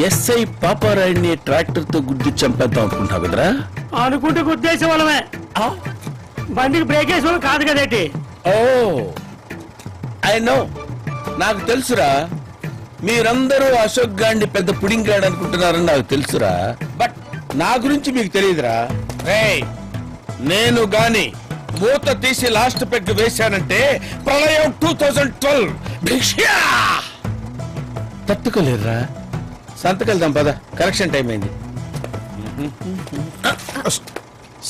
SI పాపారాయుడిని tractor తో గుద్ది చంపేద్దాం అనుకుంటావు కదరా? అనుకుంటే గుద్దేసే వాళ్ళమే. బండికి బ్రేక్ వేసే వాళ్ళు కాదు కదేటి. ఓ ఐ నో, నాకు తెలుసురా. మీరందరూ అశోక్ గాండి పెద్ద పుడింగ్ గాడు అనుకుంటున్నారని నాకు తెలుసురా. బట్ నా గురించి మీకు తెలియదురా. నేను గాని మూత తీసి లాస్ట్ పెగ్ వేశానంటే ప్రళయం 2012 తట్టుకోలేరురా. సంతకెళ్దాం పద, కరెక్షన్ టైం అయింది.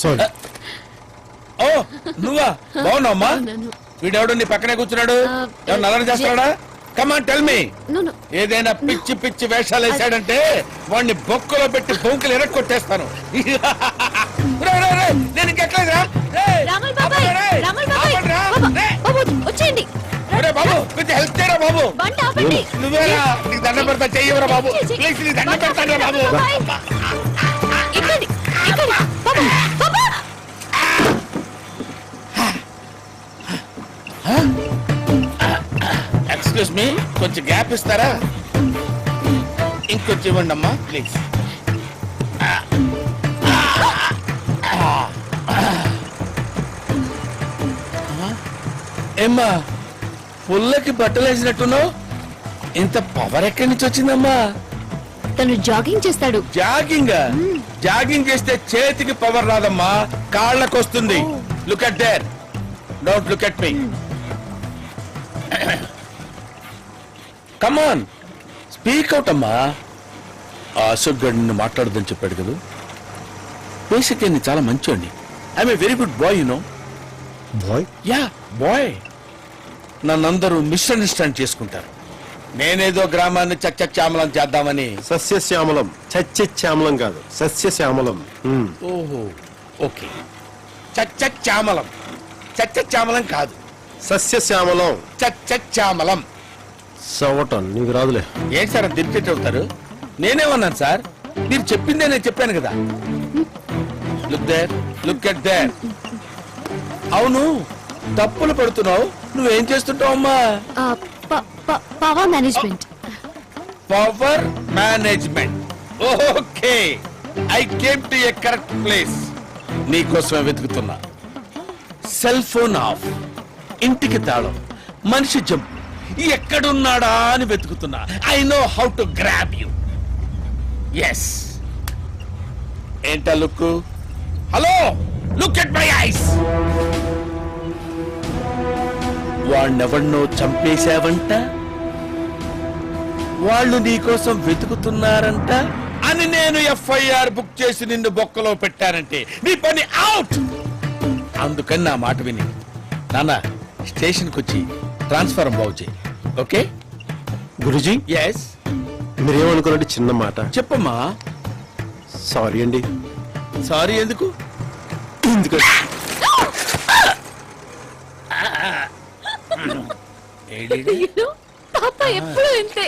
సారీ. ఓ నువ్వా? బాగున్నావమ్మా? వీడెవడు నీ పక్కనే కూర్చున్నాడు? ఎవరు నల్లరి చేస్తున్నాడా? Come on tell me. ఏదైనా పిచ్చి పిచ్చి వేషాలు వేసాడంటే వాడిని బొక్కలో పెట్టి బొంకులు ఎరక్కొట్టేస్తాను. నేను ఇంకెట్లేదురా. బాబు కొంచెం హెల్ప్ చేయరా బాబు. నువ్వేరా? నీకు దండం పెడతా, చెయ్యవరా బాబు. ప్లీజ్ నీకు దండం పెడతాను బాబు. ఎక్స్క్యూజ్ మీ, కొంచెం గ్యాప్ ఇస్తారా? ఇంకొంచెం ఇవ్వండి అమ్మా ప్లీజ్. ఏమ్మా పుల్లకి బట్టలు వేసినట్టున్నావు? ఇంత పవర్ ఎక్కడి నుంచి వచ్చిందమ్మా? తను జాగింగ్ చేస్తాడు. జాగింగ్? జాగింగ్ చేస్తే చేతికి పవర్ రాదమ్మా, కాళ్ళకు వస్తుంది. Look at there, don't look at me. Come on, speak out అమ్మా. అశోక్ గడ్ నిన్ను మాట్లాడదని చెప్పాడు కదా. బేసిక్గా నేను చాలా మంచోండి. I'm a very good boy, you know. Boy? Yeah boy. నన్నందరూ మిస్అండర్స్టాండ్ చేసుకుంటారు. నేనేదో గ్రామాన్ని చచ్చశ్యామలం చేద్దామని. సస్యశ్యామలం, చచ్చశ్యామలం కాదు, సస్యశ్యామలం. ఓహో ఓకే, చచ్చశ్యామలం. చచ్చశ్యామలం కాదు, సస్యశ్యామలం. చచ్చశ్యామలం. సవటం నీకు రాదులే. ఏంటి సార్ దిరిపెట్టి అవుతారు? నేనేమన్నాను సార్? మీరు చెప్పిందే నేను చెప్పాను కదా. Look there, look at there. అవును, తప్పులు పడుతున్నావు. నువ్వేం చేస్తుంటావు అమ్మా? Power management. Power management. Okay, I came to a correct place. నీకోసమే వెతుకుతున్నా. సెల్ ఫోన్ ఆఫ్, ఇంటికి తాళం, మనిషి జంప్, ఎక్కడున్నాడా అని వెతుకుతున్నా. I know how to grab you. Yes. ఏంటా look? Hello, look at my eyes. వాణ్ణెవన్నో చంపేశావంట, వాళ్ళు నీకోసం వెతుకుతున్నారంట అని నేను ఎఫ్ఐఆర్ బుక్ చేసి నిన్ను బొక్కలో పెట్టానంటే నీ పని అవుట్. అందుకని నా మాట విని నాన్న స్టేషన్కి వచ్చి ట్రాన్స్ఫారం బాగు చేయి. ఓకే గురుజీ? ఎస్. మీరేమనుకున్నట్టు చిన్న మాట చెప్పమ్మా. సారీ అండి. సారీ ఎందుకు? పాప ఎప్పుడు ఇంతే.